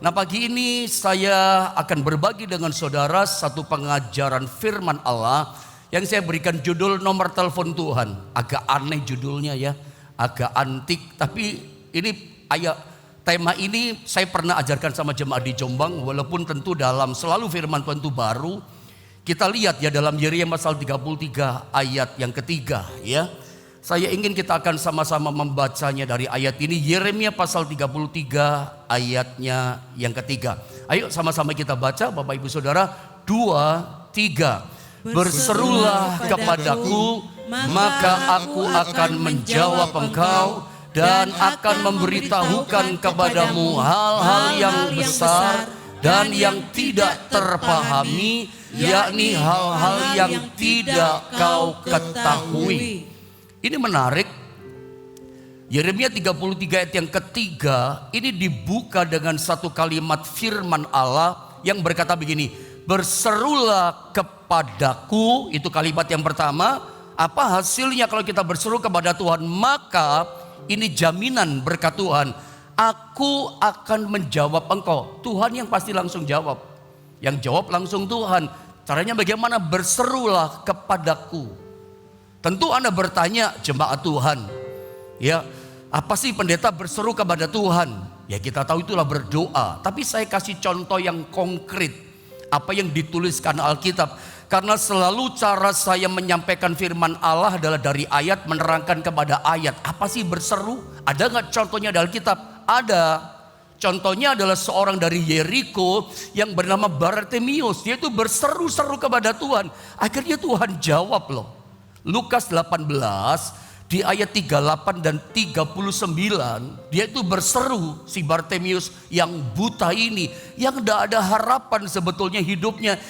Nah, pagi ini saya akan berbagi dengan saudara satu pengajaran firman Allah yang saya berikan judul nomor telepon Tuhan. Agak aneh judulnya ya, agak antik, tapi ini tema ini saya pernah ajarkan sama jemaat di Jombang, walaupun tentu dalam selalu firman Tuhan itu baru. Kita lihat ya dalam Yeremia pasal 33 ayat yang ketiga ya. Saya ingin kita akan sama-sama membacanya dari ayat ini, Yeremia pasal 33 ayatnya yang ketiga. Ayo sama-sama kita baca Bapak Ibu Saudara, 2, 3. Berserulah kepadaku, maka aku akan menjawab engkau dan akan memberitahukan kepadamu hal-hal yang besar dan yang tidak terpahami, yakni hal-hal yang tidak kau ketahui. Ini menarik, Yeremia 33 ayat yang ketiga ini dibuka dengan satu kalimat firman Allah yang berkata begini, berserulah kepadaku, itu kalimat yang pertama. Apa hasilnya kalau kita berseru kepada Tuhan? Maka ini jaminan berkat Tuhan, aku akan menjawab engkau. Tuhan yang pasti langsung jawab, yang jawab langsung Tuhan. Caranya bagaimana? Berserulah kepadaku. Tentu Anda bertanya, jemaat Tuhan, ya apa sih pendeta berseru kepada Tuhan? Ya kita tahu itulah berdoa. Tapi saya kasih contoh yang konkret, apa yang dituliskan Alkitab. Karena selalu cara saya menyampaikan firman Allah adalah dari ayat menerangkan kepada ayat. Apa sih berseru? Ada nggak contohnya dari Alkitab? Ada. Contohnya adalah seorang dari Yeriko yang bernama Bartimeus. Dia itu berseru-seru kepada Tuhan. Akhirnya Tuhan jawab loh. Lukas 18 di ayat 38 dan 39, dia itu berseru, si Bartimeus yang buta ini, yang tidak ada harapan sebetulnya hidupnya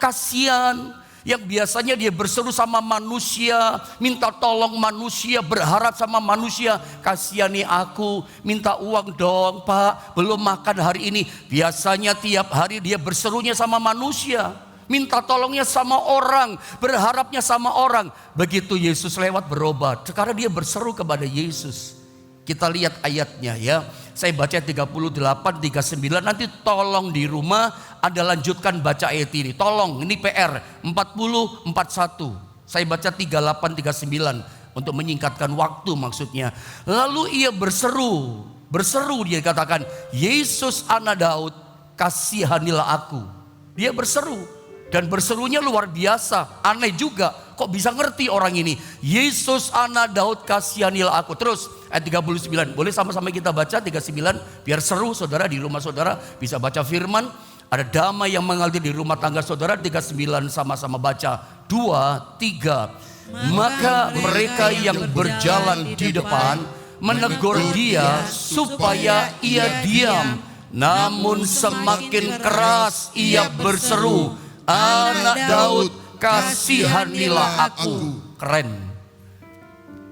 kasihan, yang biasanya dia berseru sama manusia, minta tolong manusia, berharap sama manusia, kasihani aku, minta uang dong Pak, belum makan hari ini. Biasanya tiap hari dia berserunya sama manusia, minta tolongnya sama orang, berharapnya sama orang. Begitu Yesus lewat berubah. Sekarang dia berseru kepada Yesus. Kita lihat ayatnya ya. Saya baca 38, 39. Nanti tolong di rumah Anda lanjutkan baca ayat ini. Tolong, ini PR 40, 41. Saya baca 38, 39 untuk menyingkatkan waktu maksudnya. Lalu ia berseru dia katakan, Yesus anak Daud, kasihanilah aku. Dia berseru. Dan berserunya luar biasa, aneh juga. Kok bisa ngerti orang ini? Yesus anak Daud, kasihanilah aku. Terus ayat 39, boleh sama-sama kita baca 39, biar seru saudara di rumah saudara bisa baca firman. Ada damai yang mengalir di rumah tangga saudara. 39 sama-sama baca. 2, 3. Maka mereka yang berjalan di depan menegur dia supaya ia diam. Namun semakin keras ia berseru, anak Daud, kasihanilah aku. Keren.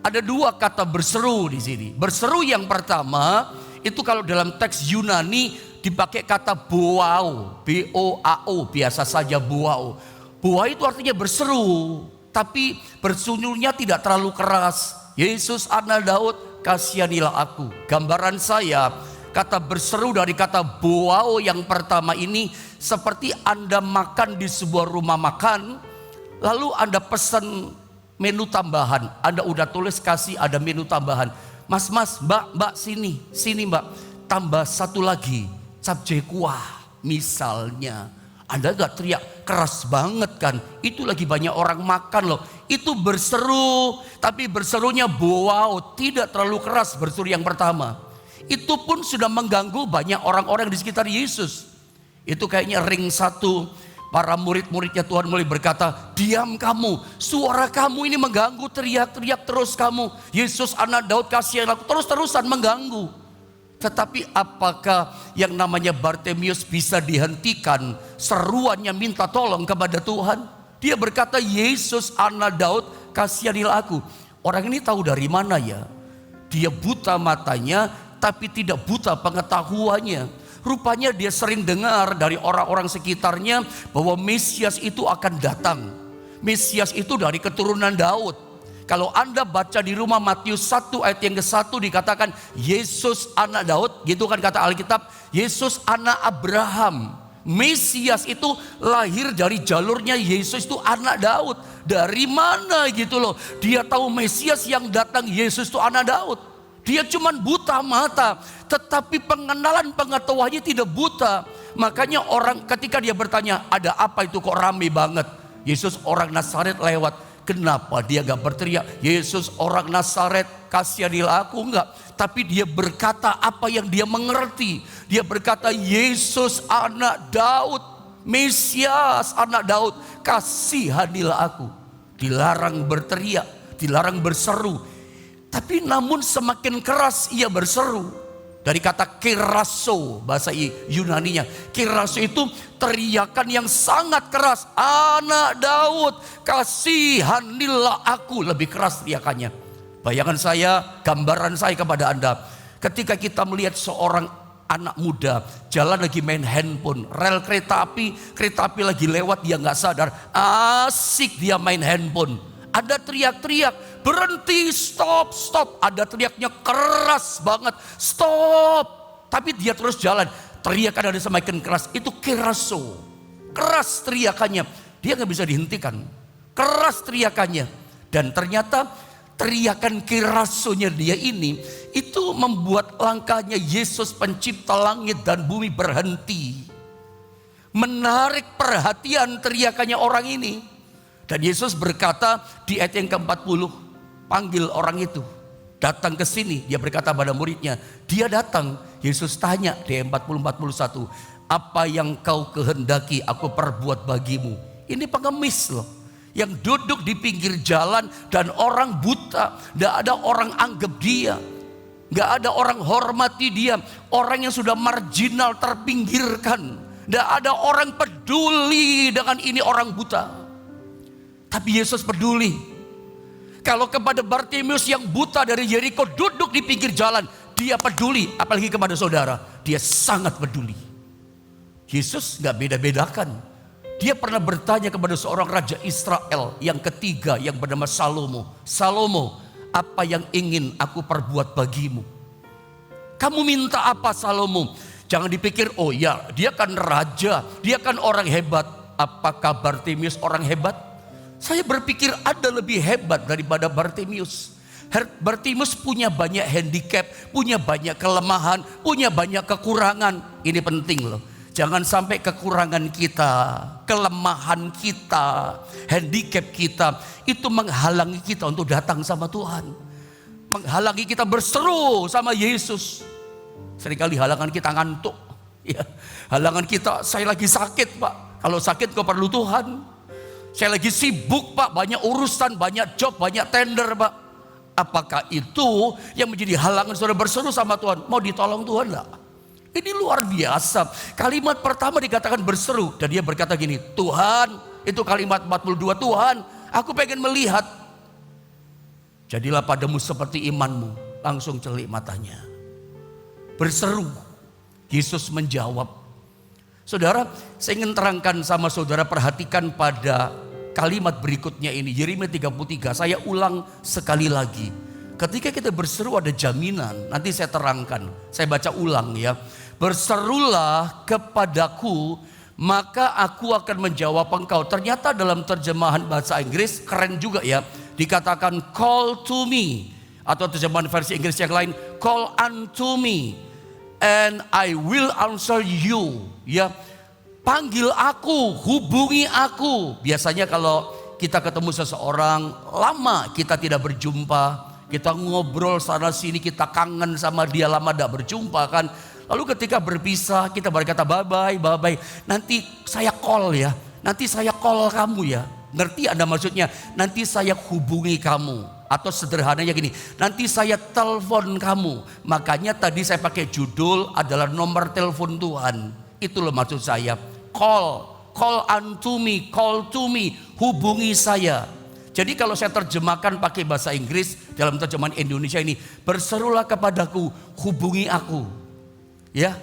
Ada dua kata berseru di sini. Berseru yang pertama itu kalau dalam teks Yunani dipakai kata boao, B-O-A-O, biasa saja boao. Boao itu artinya berseru, tapi berserunya tidak terlalu keras. Yesus anak Daud, kasihanilah aku. Gambaran saya, kata berseru dari kata boao yang pertama ini seperti Anda makan di sebuah rumah makan, lalu Anda pesan menu tambahan. Anda udah tulis kasih ada menu tambahan. Mas, mbak, sini mbak, tambah satu lagi, capcay kuah misalnya. Anda gak teriak keras banget kan? Itu lagi banyak orang makan loh. Itu berseru, tapi berserunya boao, tidak terlalu keras berseru yang pertama. Itu pun sudah mengganggu banyak orang-orang di sekitar Yesus. Itu kayaknya ring satu, para murid-muridnya Tuhan mulai berkata, diam kamu, suara kamu ini mengganggu, teriak-teriak terus kamu. Yesus anak Daud, kasihanilah aku, terus-terusan mengganggu. Tetapi apakah yang namanya Bartimeus bisa dihentikan seruannya minta tolong kepada Tuhan? Dia berkata, Yesus anak Daud, kasihanilah aku. Orang ini tahu dari mana ya? Dia buta matanya, tapi tidak buta pengetahuannya. Rupanya dia sering dengar dari orang-orang sekitarnya bahwa Mesias itu akan datang. Mesias itu dari keturunan Daud. Kalau Anda baca di rumah Matius 1 ayat yang ke-1 dikatakan Yesus anak Daud, gitu kan kata Alkitab. Yesus anak Abraham. Mesias itu lahir dari jalurnya Yesus itu anak Daud. Dari mana gitu loh? Dia tahu Mesias yang datang Yesus itu anak Daud. Dia cuman buta mata, tetapi pengenalan pengetahuannya tidak buta. Makanya orang ketika dia bertanya, ada apa itu kok rame banget? Yesus orang Nazaret lewat. Kenapa dia gak berteriak, Yesus orang Nazaret kasihanilah aku? Enggak. Tapi dia berkata apa yang dia mengerti. Dia berkata Yesus anak Daud, Mesias anak Daud, kasihanilah aku. Dilarang berteriak, dilarang berseru. Tapi namun semakin keras ia berseru. Dari kata keraso, bahasa Yunaninya. Keraso itu teriakan yang sangat keras. Anak Daud, kasihanilah aku. Lebih keras teriakannya. Bayangan saya, gambaran saya kepada Anda. Ketika kita melihat seorang anak muda jalan lagi main handphone, rel kereta api lagi lewat, dia gak sadar. Asik dia main handphone. Ada teriak-teriak, berhenti, stop, stop. Ada teriaknya keras banget, stop. Tapi dia terus jalan. Teriakan ada semakin keras, itu keraso. Keras teriakannya, dia gak bisa dihentikan. Keras teriakannya. Dan ternyata teriakan kerasonya dia ini, itu membuat langkahnya Yesus pencipta langit dan bumi berhenti. Menarik perhatian teriakannya orang ini. Dan Yesus berkata di ayat yang ke-40, panggil orang itu, datang ke sini. Dia berkata pada muridnya, dia datang. Yesus tanya di ayat 40-41, apa yang kau kehendaki aku perbuat bagimu? Ini pengemis loh, yang duduk di pinggir jalan dan orang buta. Tidak ada orang anggap dia, nggak ada orang hormati dia. Orang yang sudah marginal, terpinggirkan. Tidak ada orang peduli dengan ini orang buta. Tapi Yesus peduli. Kalau kepada Bartimeus yang buta dari Yeriko duduk di pinggir jalan, dia peduli. Apalagi kepada saudara, dia sangat peduli. Yesus gak beda-bedakan. Dia pernah bertanya kepada seorang raja Israel yang ketiga yang bernama Salomo. Salomo, apa yang ingin aku perbuat bagimu? Kamu minta apa Salomo? Jangan dipikir, oh ya dia kan raja, dia kan orang hebat. Apakah Bartimeus orang hebat? Saya berpikir ada lebih hebat daripada Bartimeus. Bartimeus punya banyak handicap, punya banyak kelemahan, punya banyak kekurangan. Ini penting loh. Jangan sampai kekurangan kita, kelemahan kita, handicap kita itu menghalangi kita untuk datang sama Tuhan. Menghalangi kita berseru sama Yesus. Seringkali halangan kita ngantuk. Ya, halangan kita, saya lagi sakit Pak. Kalau sakit kau perlu Tuhan. Saya lagi sibuk Pak, banyak urusan, banyak job, banyak tender Pak. Apakah itu yang menjadi halangan saudara berseru sama Tuhan? Mau ditolong Tuhan enggak? Ini luar biasa. Kalimat pertama dikatakan berseru. Dan dia berkata gini, Tuhan, itu kalimat 42, Tuhan aku pengen melihat. Jadilah padamu seperti imanmu. Langsung celik matanya. Berseru. Yesus menjawab. Saudara, saya ingin terangkan sama saudara, perhatikan pada kalimat berikutnya ini, Yeremia 33. Saya ulang sekali lagi. Ketika kita berseru ada jaminan, nanti saya terangkan. Saya baca ulang ya. Berserulah kepadaku, maka aku akan menjawab engkau. Ternyata dalam terjemahan bahasa Inggris keren juga ya. Dikatakan call to me. Atau terjemahan versi Inggris yang lain, call unto me and I will answer you. Ya, panggil aku, hubungi aku. Biasanya kalau kita ketemu seseorang lama kita tidak berjumpa, kita ngobrol sana sini, kita kangen sama dia, lama tidak berjumpa kan. Lalu ketika berpisah kita berkata bye bye. Nanti saya call ya, nanti saya call kamu ya. Ngerti Anda maksudnya? Nanti saya hubungi kamu. Atau sederhananya gini, nanti saya telepon kamu. Makanya tadi saya pakai judul adalah nomor telepon Tuhan. Itu loh maksud saya. Call unto me, call to me, hubungi saya. Jadi kalau saya terjemahkan pakai bahasa Inggris dalam terjemahan Indonesia ini, berserulah kepadaku, hubungi aku. Ya,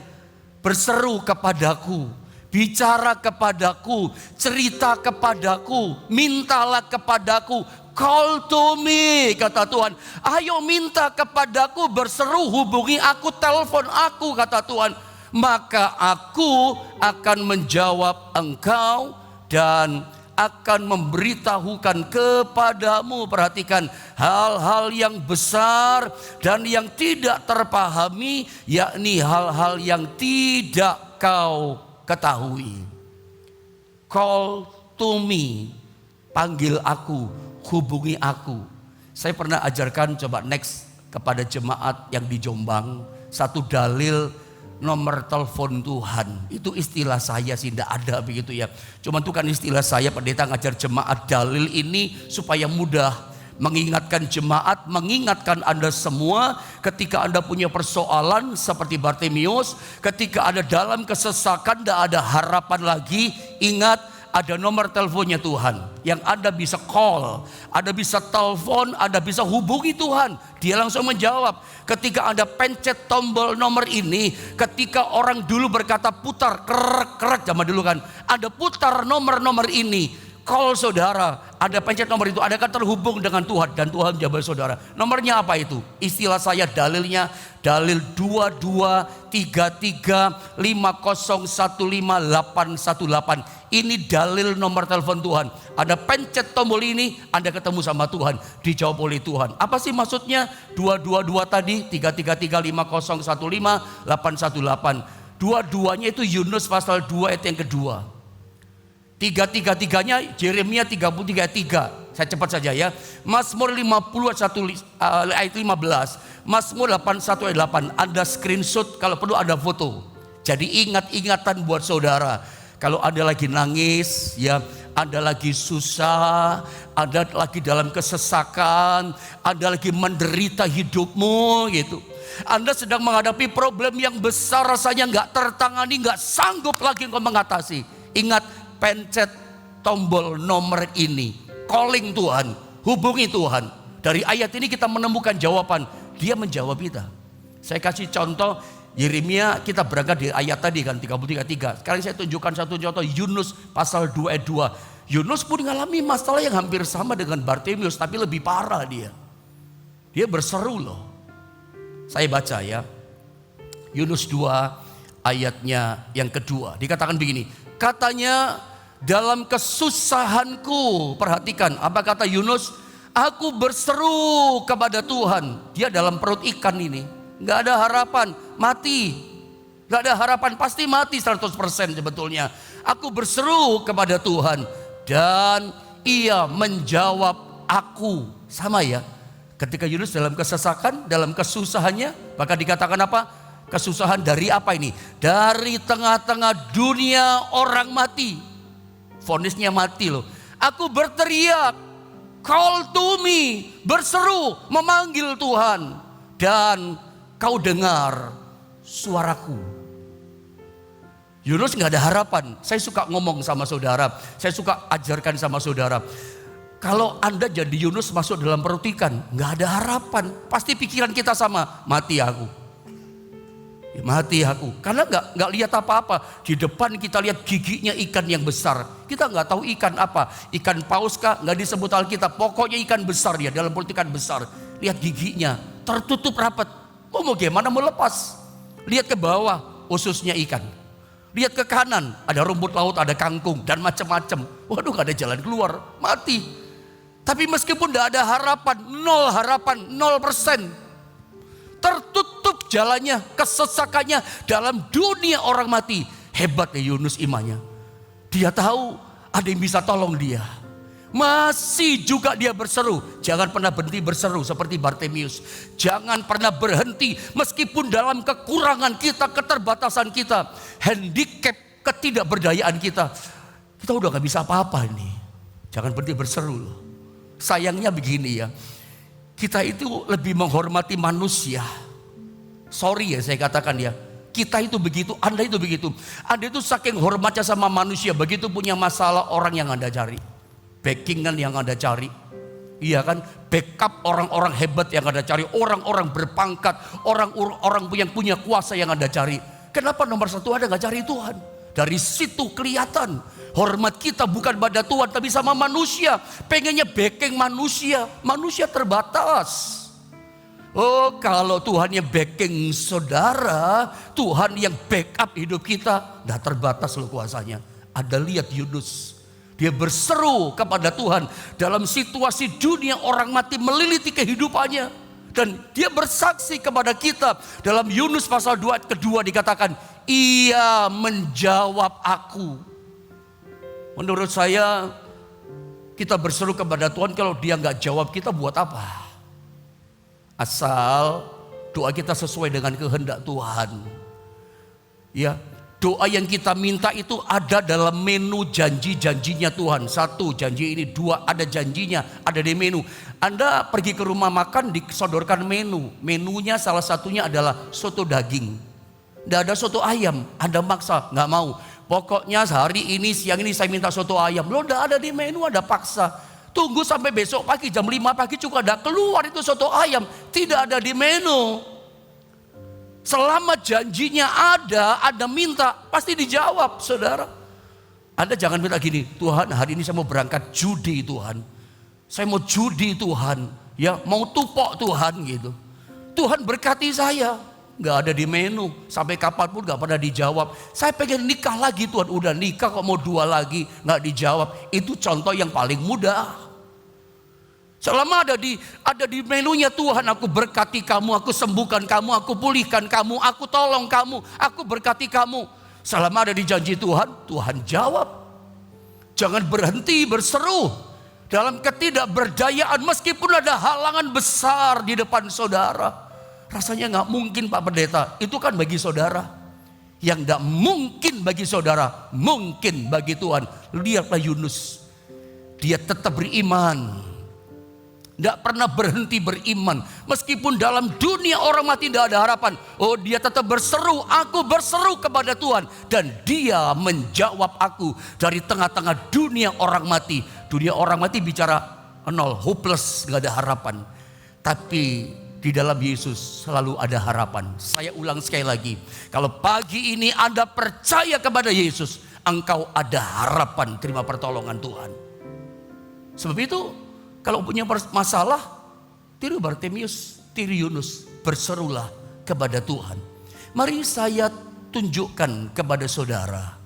berseru kepadaku, bicara kepadaku, cerita kepadaku, mintalah kepadaku, Call to me, kata Tuhan. Ayo minta kepadaku, berseru, hubungi aku, telepon aku, kata Tuhan. Maka aku akan menjawab engkau dan akan memberitahukan kepadamu. Perhatikan, hal-hal yang besar dan yang tidak terpahami, yakni hal-hal yang tidak kau ketahui. Call to me, panggil aku, hubungi aku. Saya pernah ajarkan, coba next, kepada jemaat yang di Jombang, satu dalil nomor telepon Tuhan. Itu istilah saya sih, tidak ada begitu ya. Cuman itu kan istilah saya, pendeta ngajar jemaat. Dalil ini supaya mudah mengingatkan jemaat, mengingatkan Anda semua ketika Anda punya persoalan seperti Bartimius, ketika ada dalam kesesakan, tidak ada harapan lagi. Ingat, ada nomor teleponnya Tuhan yang Anda bisa call, Anda bisa telepon, Anda bisa hubungi Tuhan. Dia langsung menjawab. Ketika Anda pencet tombol nomor ini, ketika orang dulu berkata putar, kerek zaman dulu kan, Anda putar nomor-nomor ini, call saudara, Anda pencet nomor itu, Anda akan terhubung dengan Tuhan dan Tuhan menjawab saudara. Nomornya apa itu? Istilah saya dalilnya, dalil 2233501518. Ini dalil nomor telepon Tuhan. Anda pencet tombol ini, Anda ketemu sama Tuhan, dijawab oleh Tuhan. Apa sih maksudnya? 222 tadi, 3335015818. Dua-duanya itu Yunus pasal 2 ayat yang kedua. 333-nya Yeremia 33 ayat 3. Saya cepat saja ya. Mazmur 50 ayat 15. Mazmur 81 ayat 8. Anda screenshot, kalau perlu ada foto. Jadi ingat-ingatan buat saudara. Kalau Anda lagi nangis, ya, Anda lagi susah, Anda lagi dalam kesesakan, Anda lagi menderita hidupmu gitu. Anda sedang menghadapi problem yang besar, rasanya nggak tertangani, nggak sanggup lagi engkau mengatasi. Ingat, pencet tombol nomor ini, calling Tuhan, hubungi Tuhan. Dari ayat ini kita menemukan jawaban. Dia menjawab kita. Saya kasih contoh Yeremia, kita berangkat di ayat tadi kan 33:3. Sekarang saya tunjukkan satu contoh Yunus pasal 2 ayat 2. Yunus pun mengalami masalah yang hampir sama dengan Bartimius, tapi lebih parah dia. Dia berseru loh. Saya baca ya. Yunus 2 ayatnya yang kedua. Dikatakan begini. Katanya, dalam kesusahanku, perhatikan apa kata Yunus, aku berseru kepada Tuhan. Dia dalam perut ikan ini, nggak ada harapan, mati, nggak ada harapan, pasti mati 100% sebetulnya. Aku berseru kepada Tuhan dan Ia menjawab aku. Sama ya, ketika Yunus dalam kesesakan, dalam kesusahannya, maka dikatakan apa? Kesusahan dari apa ini? Dari tengah-tengah dunia orang mati. Vonisnya mati loh. Aku berteriak, call to me, berseru, memanggil Tuhan, dan kau dengar suaraku. Yunus nggak ada harapan. Saya suka ngomong sama saudara, saya suka ajarkan sama saudara. Kalau Anda jadi Yunus masuk dalam perut ikan, nggak ada harapan. Pasti pikiran kita sama, mati aku. Mati aku, karena nggak lihat apa-apa. Di depan kita lihat giginya ikan yang besar. Kita nggak tahu ikan apa, ikan paus kah? Nggak disebut Alkitab. Pokoknya ikan besar dia, dalam perut ikan besar. Lihat giginya tertutup rapat. Mau gimana mau lepas? Lihat ke bawah, ususnya ikan. Lihat ke kanan, ada rumput laut, ada kangkung dan macam-macam. Waduh, nggak ada jalan keluar, mati. Tapi meskipun nggak ada harapan, 0%. Tertutup jalannya, kesesakannya dalam dunia orang mati. Hebat ya Yunus imannya. Dia tahu ada yang bisa tolong dia. Masih juga dia berseru. Jangan pernah berhenti berseru seperti Bartimius. Jangan pernah berhenti meskipun dalam kekurangan kita, keterbatasan kita, handicap, ketidakberdayaan kita. Kita udah gak bisa apa-apa ini. Jangan berhenti berseru loh. Sayangnya begini ya. Kita itu lebih menghormati manusia. Sorry ya saya katakan ya. Kita itu begitu, Anda itu begitu. Anda itu saking hormatnya sama manusia, begitu punya masalah orang yang Anda cari. Backingan yang Anda cari. Iya kan? Backup orang-orang hebat yang Anda cari. Orang-orang berpangkat, orang yang punya kuasa yang Anda cari. Kenapa nomor satu Anda gak cari Tuhan? Dari situ kelihatan hormat kita bukan pada Tuhan tapi sama manusia. Pengennya backing manusia. Manusia terbatas. Oh, kalau Tuhannya backing saudara, Tuhan yang backup hidup kita, dah terbatas loh kuasanya. Ada lihat Yunus, dia berseru kepada Tuhan dalam situasi dunia orang mati meliliti kehidupannya. Dan dia bersaksi kepada kita dalam Yunus pasal 2 ayat kedua dikatakan, ia menjawab aku. Menurut saya kita berseru kepada Tuhan, kalau dia nggak jawab kita buat apa? Asal doa kita sesuai dengan kehendak Tuhan. Ya, doa yang kita minta itu ada dalam menu janji-janjinya Tuhan. 1 janji ini, 2 ada janjinya, ada di menu. Anda pergi ke rumah makan disodorkan menu. Menunya salah satunya adalah soto daging. Tidak ada soto ayam, Anda maksa, nggak mau. Pokoknya hari ini, siang ini saya minta soto ayam. Lo tidak ada di menu, Anda paksa. Tunggu sampai besok pagi jam 5 pagi juga ada keluar itu soto ayam. Tidak ada di menu. Selama janjinya ada minta, pasti dijawab saudara. Anda jangan minta gini, Tuhan hari ini saya mau berangkat judi Tuhan. Saya mau judi Tuhan, ya mau tupok Tuhan gitu. Tuhan berkati saya, nggak ada di menu, sampai kapanpun nggak pernah dijawab. Saya pengen nikah lagi Tuhan, udah nikah kok mau 2 lagi, nggak dijawab. Itu contoh yang paling mudah. Selama ada di menunya Tuhan, aku berkati kamu, aku sembuhkan kamu, aku pulihkan kamu, aku tolong kamu, aku berkati kamu. Selama ada di janji Tuhan, Tuhan jawab. Jangan berhenti berseru. Dalam ketidakberdayaan meskipun ada halangan besar di depan saudara. Rasanya gak mungkin Pak Pendeta. Itu kan bagi saudara. Yang gak mungkin bagi saudara, mungkin bagi Tuhan. Lihatlah Yunus. Dia tetap beriman. Gak pernah berhenti beriman. Meskipun dalam dunia orang mati tidak ada harapan. Oh, dia tetap berseru. Aku berseru kepada Tuhan. Dan dia menjawab aku dari tengah-tengah dunia orang mati. Dunia orang mati bicara nol, hopeless, gak ada harapan. Tapi di dalam Yesus selalu ada harapan. Saya ulang sekali lagi. Kalau pagi ini Anda percaya kepada Yesus, engkau ada harapan terima pertolongan Tuhan. Sebab itu kalau punya masalah, tiru Bartimius, tiru Yunus, berserulah kepada Tuhan. Mari saya tunjukkan kepada saudara.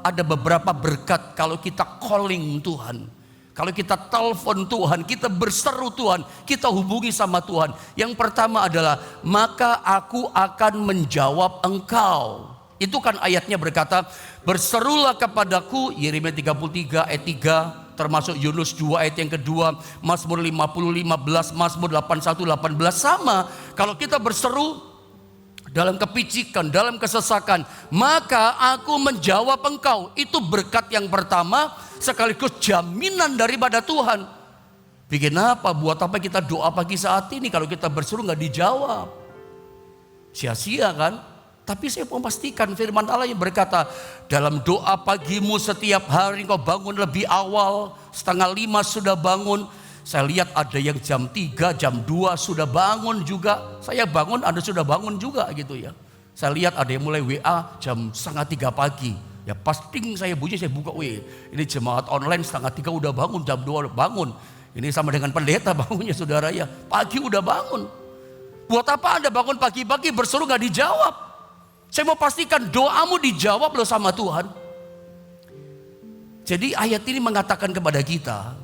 Ada beberapa berkat kalau kita calling Tuhan. Kalau kita telepon Tuhan, kita berseru Tuhan, kita hubungi sama Tuhan. Yang pertama adalah, maka aku akan menjawab engkau. Itu kan ayatnya berkata, berserulah kepadaku, Yeremia 33 ayat 3, termasuk Yunus 2 ayat yang kedua, Mazmur 50, 15, Mazmur 81, 18 sama. Kalau kita berseru dalam kepicikan, dalam kesesakan, maka aku menjawab engkau. Itu berkat yang pertama, sekaligus jaminan daripada Tuhan. Bikin apa, buat apa kita doa pagi saat ini kalau kita berseru gak dijawab? Sia-sia kan? Tapi saya mau pastikan firman Allah yang berkata, dalam doa pagimu setiap hari kau bangun lebih awal, 4:30 sudah bangun. Saya lihat ada yang jam 3, jam 2 sudah bangun juga. Saya bangun, Anda sudah bangun juga gitu ya. Saya lihat ada yang mulai WA jam 2:30 pagi. Ya pasti saya bunyi, saya buka, ini jemaat online 2:30 udah bangun, jam 2 udah bangun. Ini sama dengan pendeta bangunnya saudara ya. Pagi udah bangun. Buat apa Anda bangun pagi-pagi berseru gak dijawab? Saya mau pastikan doamu dijawab loh sama Tuhan. Jadi ayat ini mengatakan kepada kita,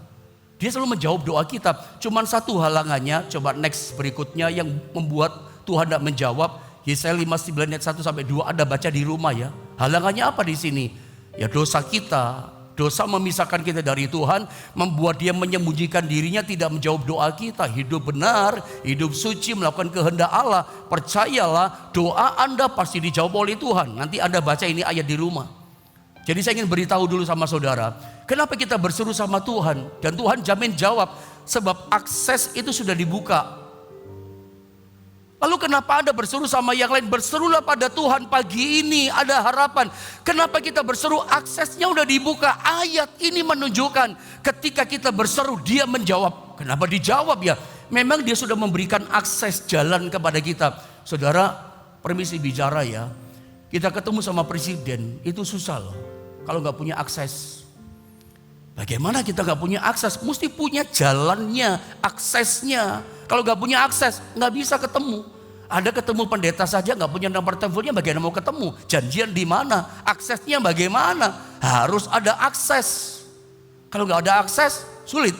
dia selalu menjawab doa kita. Cuman satu halangannya, coba next berikutnya yang membuat Tuhan tidak menjawab. Yesaya 59 ayat 1 sampai 2 Anda baca di rumah ya. Halangannya apa di sini? Ya dosa kita. Dosa memisahkan kita dari Tuhan, membuat dia menyembunyikan dirinya, tidak menjawab doa kita. Hidup benar, hidup suci, melakukan kehendak Allah. Percayalah, doa Anda pasti dijawab oleh Tuhan. Nanti Anda baca ini ayat di rumah. Jadi saya ingin beritahu dulu sama saudara, kenapa kita berseru sama Tuhan? Dan Tuhan jamin jawab, sebab akses itu sudah dibuka. Lalu kenapa Anda berseru sama yang lain? Berserulah pada Tuhan pagi ini, ada harapan. Kenapa kita berseru? Aksesnya udah dibuka. Ayat ini menunjukkan ketika kita berseru, dia menjawab. Kenapa dijawab ya? Memang dia sudah memberikan akses jalan kepada kita. Saudara, permisi bicara ya. Kita ketemu sama presiden, itu susah loh. Kalau nggak punya akses. Bagaimana kita nggak punya akses? Mesti punya jalannya, aksesnya. Kalau nggak punya akses, nggak bisa ketemu. Ada ketemu pendeta saja nggak punya nomor teleponnya, bagaimana mau ketemu? Janjian di mana? Aksesnya bagaimana? Harus ada akses. Kalau nggak ada akses, sulit.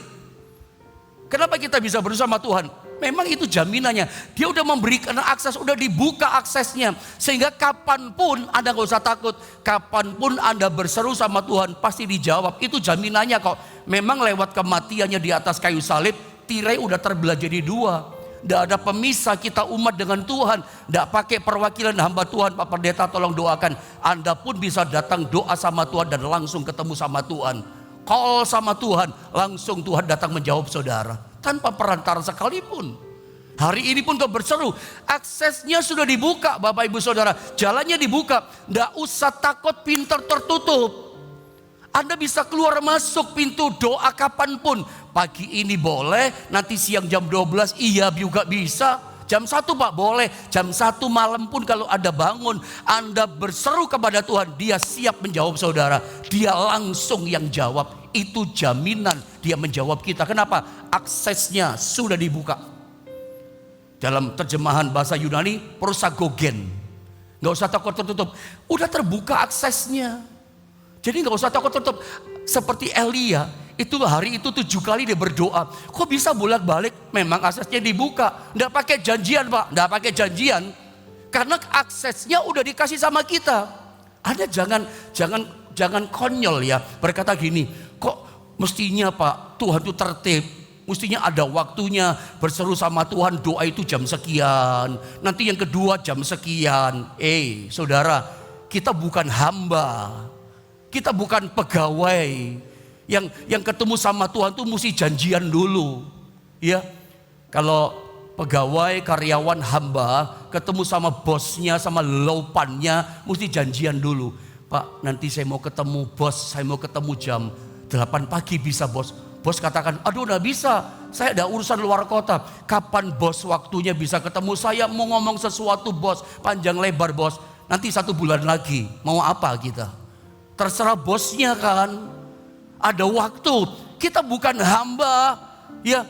Kenapa kita bisa bersama Tuhan? Memang itu jaminannya. Dia udah memberikan akses, udah dibuka aksesnya. Sehingga kapanpun Anda gak usah takut. Kapanpun Anda berseru sama Tuhan pasti dijawab. Itu jaminannya kok. Memang lewat kematiannya di atas kayu salib, tirai udah terbelah jadi dua. Tidak ada pemisah kita umat dengan Tuhan. Tidak pakai perwakilan hamba Tuhan. Pak Pendeta tolong doakan. Anda pun bisa datang doa sama Tuhan dan langsung ketemu sama Tuhan. Call sama Tuhan, langsung Tuhan datang menjawab saudara. Tanpa perantara sekalipun. Hari ini pun kau berseru, aksesnya sudah dibuka Bapak Ibu Saudara. Jalannya dibuka, tidak usah takut pintu tertutup. Anda bisa keluar masuk pintu doa kapanpun. Pagi ini boleh, nanti siang jam 12 iya juga bisa. Jam 1 Pak boleh, jam 1 malam pun kalau Anda bangun, Anda berseru kepada Tuhan, Dia siap menjawab saudara. Dia langsung yang jawab. Itu jaminan Dia menjawab kita. Kenapa? Aksesnya sudah dibuka. Dalam terjemahan bahasa Yunani, prosagogen. Gak usah takut tertutup. Udah terbuka aksesnya. Jadi gak usah takut tertutup. Seperti Elia, itu hari itu 7 kali dia berdoa. Kok bisa bolak-balik? Memang aksesnya dibuka. Gak pakai janjian Pak, gak pakai janjian. Karena aksesnya udah dikasih sama kita. Anda jangan konyol ya. Berkata gini, kok mestinya Pak Tuhan itu tertib. Mestinya ada waktunya berseru sama Tuhan, doa itu jam sekian. Nanti yang kedua jam sekian. Saudara, kita bukan hamba. Kita bukan pegawai. Yang ketemu sama Tuhan tuh mesti janjian dulu. Ya. Kalau pegawai, karyawan, hamba ketemu sama bosnya, sama lopannya, mesti janjian dulu. Pak, nanti saya mau ketemu bos, saya mau ketemu jam 8 pagi bisa bos. Bos katakan, aduh udah bisa, saya ada urusan luar kota. Kapan bos waktunya bisa ketemu? Saya mau ngomong sesuatu bos, panjang lebar bos. Nanti 1 bulan lagi, mau apa kita? Terserah bosnya kan. Ada waktu, kita bukan hamba. Ya,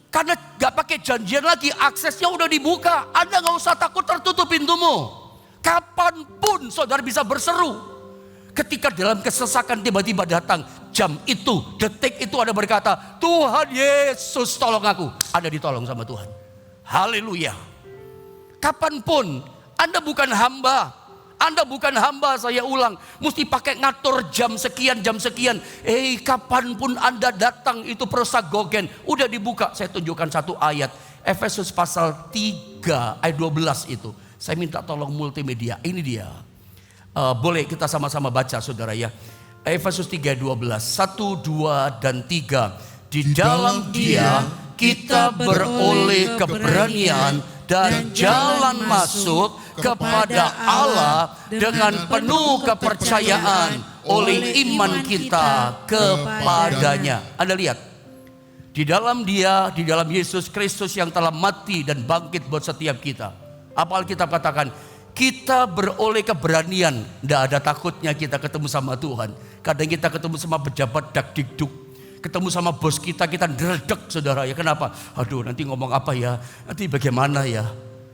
karena gak pakai janjian lagi, aksesnya udah dibuka. Anda gak usah takut tertutup pintumu. Kapanpun saudara bisa berseru. Ketika dalam kesesakan tiba-tiba datang, jam itu, detik itu Anda berkata, Tuhan Yesus tolong aku. Anda ditolong sama Tuhan. Haleluya. Kapanpun, Anda bukan hamba. Anda bukan hamba, saya ulang. Mesti pakai ngatur jam sekian. Kapanpun Anda datang itu prosagogen. Udah dibuka, saya tunjukkan satu ayat. Efesus pasal 3 ayat 12 itu. Saya minta tolong multimedia, ini dia. Boleh kita sama-sama baca saudara ya. Efesus 3:12, 1, 2, dan 3. Di dalam Dia kita beroleh keberanian dan jalan masuk kepada Allah dengan penuh kepercayaan oleh iman kita kepadanya. Anda lihat, di dalam Dia, di dalam Yesus Kristus yang telah mati dan bangkit buat setiap kita. Apa Alkitab katakan? Kita beroleh keberanian. Tidak ada takutnya kita ketemu sama Tuhan. Kadang kita ketemu sama pejabat dakdikduk, ketemu sama bos kita dredeg saudara ya. Kenapa? Aduh nanti ngomong apa ya, nanti bagaimana ya.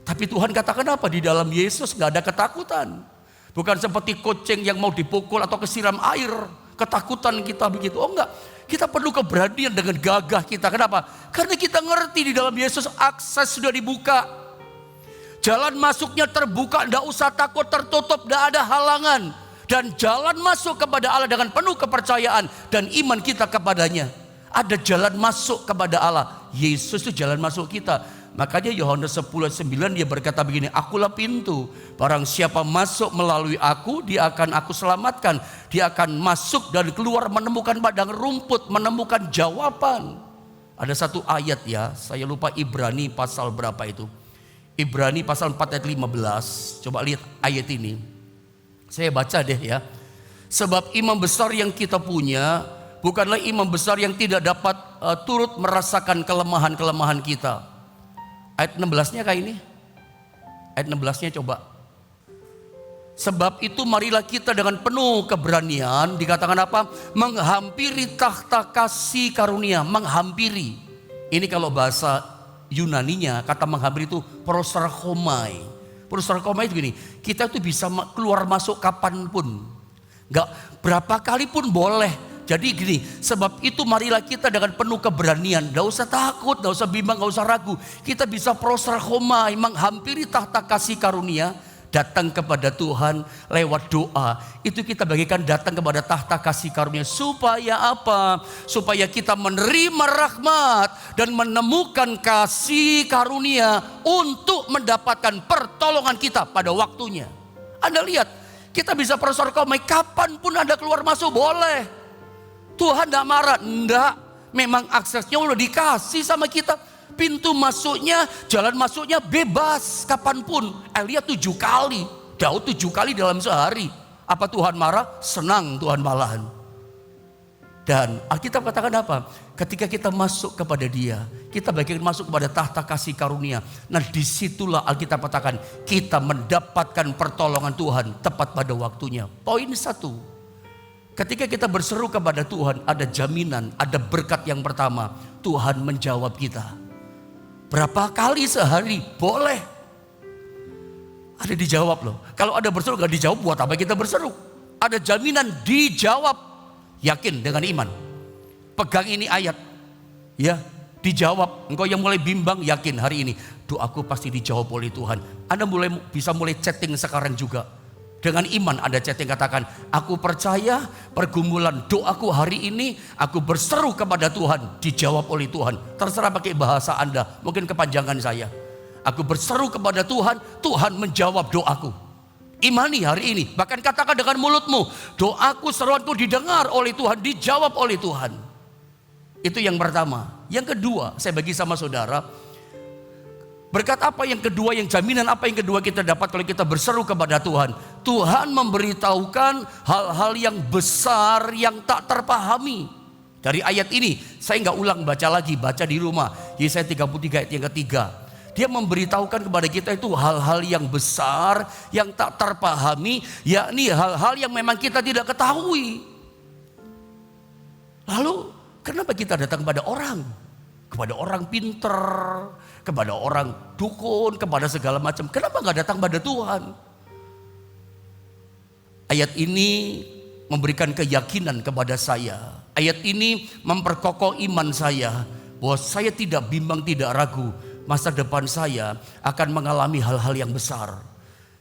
Tapi Tuhan katakan apa? Di dalam Yesus gak ada ketakutan. Bukan seperti kucing yang mau dipukul atau kesiram air. Ketakutan kita begitu. Oh enggak, kita perlu keberanian dengan gagah kita. Kenapa? Karena kita ngerti di dalam Yesus akses sudah dibuka. Jalan masuknya terbuka, tidak usah takut tertutup, tidak ada halangan. Dan jalan masuk kepada Allah dengan penuh kepercayaan dan iman kita kepadanya. Ada jalan masuk kepada Allah. Yesus itu jalan masuk kita. Makanya Yohanes 10:9 dia berkata begini, akulah pintu. Barang siapa masuk melalui aku, dia akan aku selamatkan. Dia akan masuk dan keluar menemukan padang rumput, menemukan jawaban. Ada satu ayat ya, saya lupa Ibrani pasal berapa itu. Ibrani pasal 4 ayat 15. Coba lihat ayat ini. Saya baca deh ya. Sebab imam besar yang kita punya bukanlah imam besar yang tidak dapat turut merasakan kelemahan-kelemahan kita. Ayat 16-nya kayak ini. Ayat 16-nya coba. Sebab itu marilah kita dengan penuh keberanian, dikatakan apa? Menghampiri tahta kasih karunia, menghampiri. Ini kalau bahasa Yunaninya, kata menghampiri itu prosarchomai. Prosarchomai itu gini, kita tuh bisa keluar masuk kapanpun. Enggak, berapa kali pun boleh. Jadi gini, sebab itu marilah kita dengan penuh keberanian. Gak usah takut, gak usah bimbang, gak usah ragu. Kita bisa prosarchomai, menghampiri tahta kasih karunia. Datang kepada Tuhan lewat doa. Itu kita bagikan datang kepada tahta kasih karunia. Supaya apa? Supaya kita menerima rahmat dan menemukan kasih karunia untuk mendapatkan pertolongan kita pada waktunya. Anda lihat, kita bisa prosarchomai kapanpun Anda keluar masuk boleh. Tuhan tidak marah, enggak. Memang aksesnya udah dikasih sama kita. Pintu masuknya, jalan masuknya bebas kapanpun. Elia 7 kali, Daud 7 kali dalam sehari. Apa Tuhan marah? Senang Tuhan malahan. Dan Alkitab katakan apa? Ketika kita masuk kepada Dia, kita bagian masuk kepada tahta kasih karunia. Nah disitulah Alkitab katakan kita mendapatkan pertolongan Tuhan tepat pada waktunya. Poin 1, ketika kita berseru kepada Tuhan, ada jaminan, ada berkat yang pertama. Tuhan menjawab kita. Berapa kali sehari? Boleh. Ada dijawab loh. Kalau ada berseru gak dijawab, buat apa kita berseru? Ada jaminan dijawab. Yakin dengan iman. Pegang ini ayat. Ya, dijawab. Engkau yang mulai bimbang, yakin hari ini doaku pasti dijawab oleh Tuhan. Anda bisa mulai chatting sekarang juga. Dengan iman Anda chatting, katakan, aku percaya pergumulan doaku hari ini, aku berseru kepada Tuhan, dijawab oleh Tuhan. Terserah pakai bahasa Anda, mungkin kepanjangan saya. Aku berseru kepada Tuhan, Tuhan menjawab doaku. Imani hari ini, bahkan katakan dengan mulutmu, doaku, seruanku didengar oleh Tuhan, dijawab oleh Tuhan. Itu yang pertama. Yang kedua, saya bagi sama saudara, berkat apa yang kedua, yang jaminan apa yang kedua kita dapat kalau kita berseru kepada Tuhan? Tuhan memberitahukan hal-hal yang besar yang tak terpahami. Dari ayat ini, saya nggak ulang baca lagi, baca di rumah. Yesaya 33 ayat yang ketiga. Dia memberitahukan kepada kita itu hal-hal yang besar, yang tak terpahami, yakni hal-hal yang memang kita tidak ketahui. Lalu, kenapa kita datang kepada orang? Kepada orang pinter, kepada orang dukun, kepada segala macam. Kenapa gak datang pada Tuhan? Ayat ini memberikan keyakinan kepada saya. Ayat ini memperkokoh iman saya. Bahwa saya tidak bimbang, tidak ragu. Masa depan saya akan mengalami hal-hal yang besar.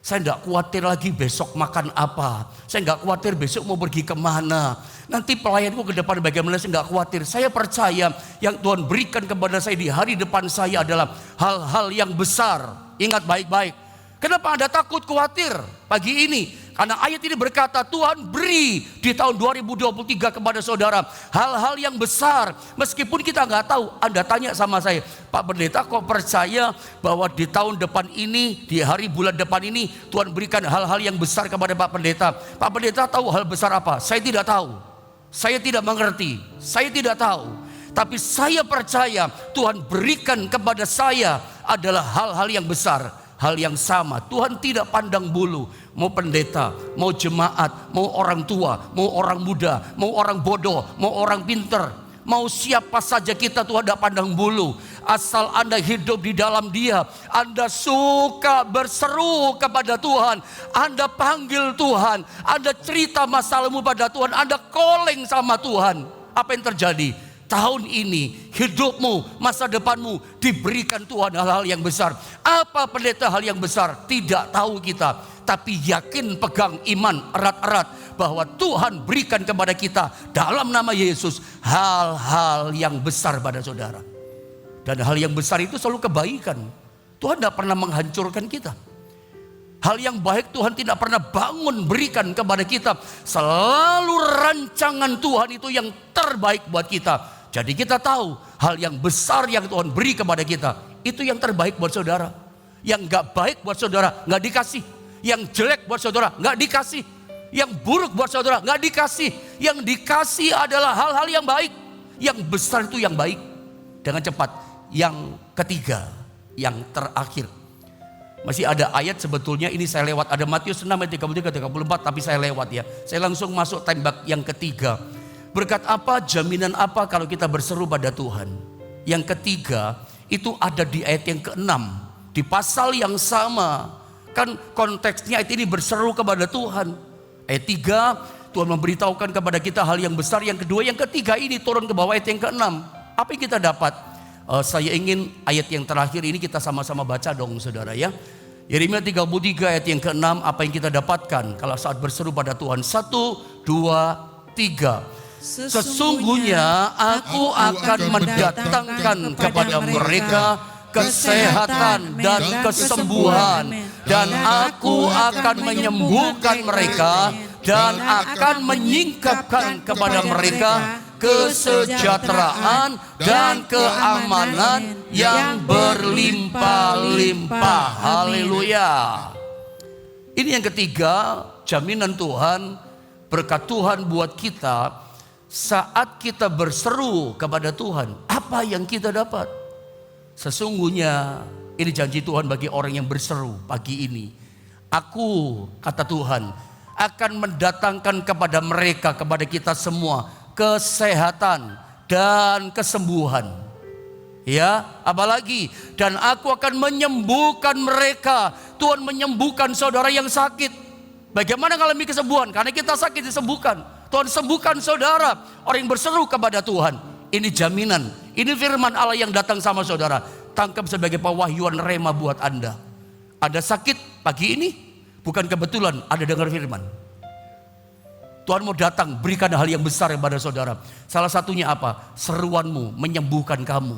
Saya tidak khawatir lagi besok makan apa. Saya tidak khawatir besok mau pergi kemana. Nanti pelayanku ke depan bagaimana, saya tidak khawatir. Saya percaya yang Tuhan berikan kepada saya di hari depan saya adalah hal-hal yang besar. Ingat baik-baik. Kenapa Anda takut, khawatir pagi ini? Karena ayat ini berkata Tuhan beri di tahun 2023 kepada saudara hal-hal yang besar. Meskipun kita nggak tahu. Anda tanya sama saya, Pak Pendeta kok percaya bahwa di tahun depan ini, di hari bulan depan ini Tuhan berikan hal-hal yang besar kepada Pak Pendeta. Pak Pendeta tahu hal besar apa? Saya tidak tahu. Saya tidak mengerti. Saya tidak tahu. Tapi saya percaya Tuhan berikan kepada saya adalah hal-hal yang besar. Hal yang sama, Tuhan tidak pandang bulu. Mau pendeta, mau jemaat, mau orang tua, mau orang muda, mau orang bodoh, mau orang pinter, mau siapa saja kita, Tuhan tidak pandang bulu. Asal Anda hidup di dalam Dia, Anda suka berseru kepada Tuhan, Anda panggil Tuhan, Anda cerita masalahmu pada Tuhan, Anda calling sama Tuhan. Apa yang terjadi? Tahun ini hidupmu, masa depanmu diberikan Tuhan hal-hal yang besar. Apa pendeta hal yang besar? Tidak tahu kita, tapi yakin pegang iman erat-erat bahwa Tuhan berikan kepada kita dalam nama Yesus hal-hal yang besar pada saudara. Dan hal yang besar itu selalu kebaikan. Tuhan tidak pernah menghancurkan kita. Hal yang baik Tuhan tidak pernah bangun berikan kepada kita. Selalu rancangan Tuhan itu yang terbaik buat kita. Jadi kita tahu hal yang besar yang Tuhan beri kepada kita, itu yang terbaik buat saudara. Yang gak baik buat saudara gak dikasih. Yang jelek buat saudara gak dikasih. Yang buruk buat saudara gak dikasih. Yang dikasih adalah hal-hal yang baik. Yang besar itu yang baik. Dengan cepat. Yang ketiga, yang terakhir. Masih ada ayat sebetulnya, ini saya lewat. Ada Matius 6 ayat 33-34, tapi saya lewat ya. Saya langsung masuk tembak yang ketiga. Berkat apa, jaminan apa kalau kita berseru pada Tuhan? Yang ketiga, itu ada di ayat yang ke-6. Di pasal yang sama. Kan konteksnya ayat ini berseru kepada Tuhan. Ayat 3, Tuhan memberitahukan kepada kita hal yang besar. Yang kedua, yang ketiga ini turun ke bawah ayat yang ke-6. Apa yang kita dapat? Saya ingin ayat yang terakhir ini kita sama-sama baca dong saudara ya. Yeremia 33 ayat yang ke-6, apa yang kita dapatkan kalau saat berseru pada Tuhan. 1, 2, 3. Sesungguhnya aku akan mendatangkan kepada mereka kesehatan dan kesembuhan, dan aku akan menyembuhkan mereka dan akan menyingkapkan kepada mereka kesejahteraan dan keamanan yang berlimpah-limpah. Haleluya. Ini yang ketiga, jaminan Tuhan, berkat Tuhan buat kita saat kita berseru kepada Tuhan. Apa yang kita dapat? Sesungguhnya ini janji Tuhan bagi orang yang berseru pagi ini. Aku, kata Tuhan, akan mendatangkan kepada mereka, kepada kita semua, kesehatan dan kesembuhan. Ya, apalagi, dan aku akan menyembuhkan mereka. Tuhan menyembuhkan saudara yang sakit. Bagaimana mengalami kesembuhan? Karena kita sakit disembuhkan. Tuhan sembuhkan saudara, orang yang berseru kepada Tuhan. Ini jaminan, ini firman Allah yang datang sama saudara. Tangkap sebagai pewahyuan rema buat Anda. Ada sakit pagi ini, bukan kebetulan ada dengar firman. Tuhan mau datang berikan hal yang besar kepada saudara. Salah satunya apa? Seruanmu menyembuhkan kamu.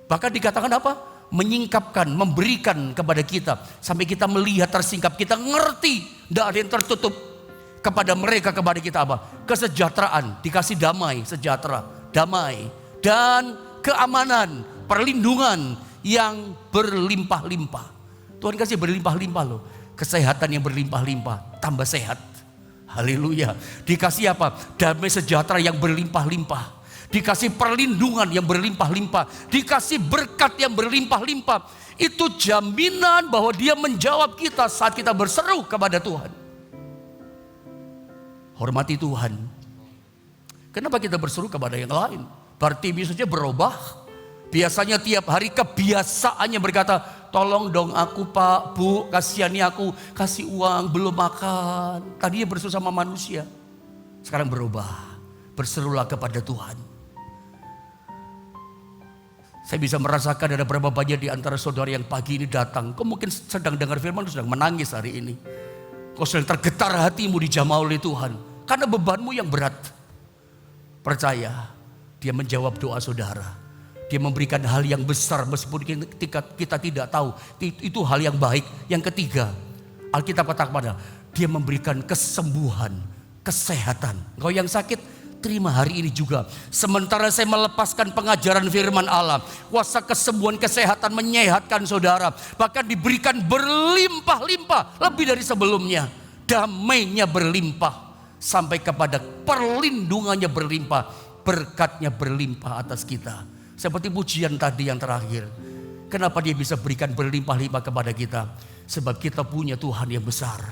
Bahkan dikatakan apa? Menyingkapkan, memberikan kepada kita. Sampai kita melihat tersingkap, kita ngerti. Tidak ada yang tertutup kepada mereka, kepada kita apa? Kesejahteraan, dikasih damai, sejahtera, damai. Dan keamanan, perlindungan yang berlimpah-limpah. Tuhan kasih berlimpah-limpah loh. Kesehatan yang berlimpah-limpah, tambah sehat. Haleluya. Dikasih apa? Damai sejahtera yang berlimpah-limpah. Dikasih perlindungan yang berlimpah-limpah. Dikasih berkat yang berlimpah-limpah. Itu jaminan bahwa Dia menjawab kita saat kita berseru kepada Tuhan. Hormati Tuhan. Kenapa kita berseru kepada yang lain? Bartimeus saja berubah. Biasanya tiap hari kebiasaannya berkata, tolong dong aku Pak, Bu, kasihani aku, kasih uang, belum makan. Tadinya berseru sama manusia, sekarang berubah, berserulah kepada Tuhan. Saya bisa merasakan ada berapa banyak di antara saudara yang pagi ini datang. Kau mungkin sedang dengar firman, sedang menangis hari ini. Kau sedang tergetar hatimu dijamah oleh Tuhan. Karena bebanmu yang berat. Percaya, Dia menjawab doa saudara. Dia memberikan hal yang besar meskipun kita tidak tahu. Itu hal yang baik. Yang ketiga, Alkitab katakan Dia memberikan kesembuhan, kesehatan. Kau yang sakit, terima hari ini juga. Sementara saya melepaskan pengajaran firman Allah, kuasa kesembuhan, kesehatan menyehatkan saudara. Bahkan diberikan berlimpah-limpah, lebih dari sebelumnya. Damainya berlimpah, sampai kepada perlindungannya berlimpah, berkatnya berlimpah atas kita. Seperti pujian tadi yang terakhir. Kenapa Dia bisa berikan berlimpah-limpah kepada kita? Sebab kita punya Tuhan yang besar.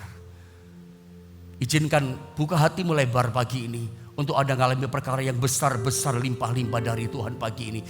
Izinkan buka hatimu lebar pagi ini, untuk Anda mengalami perkara yang besar-besar limpah-limpah dari Tuhan pagi ini.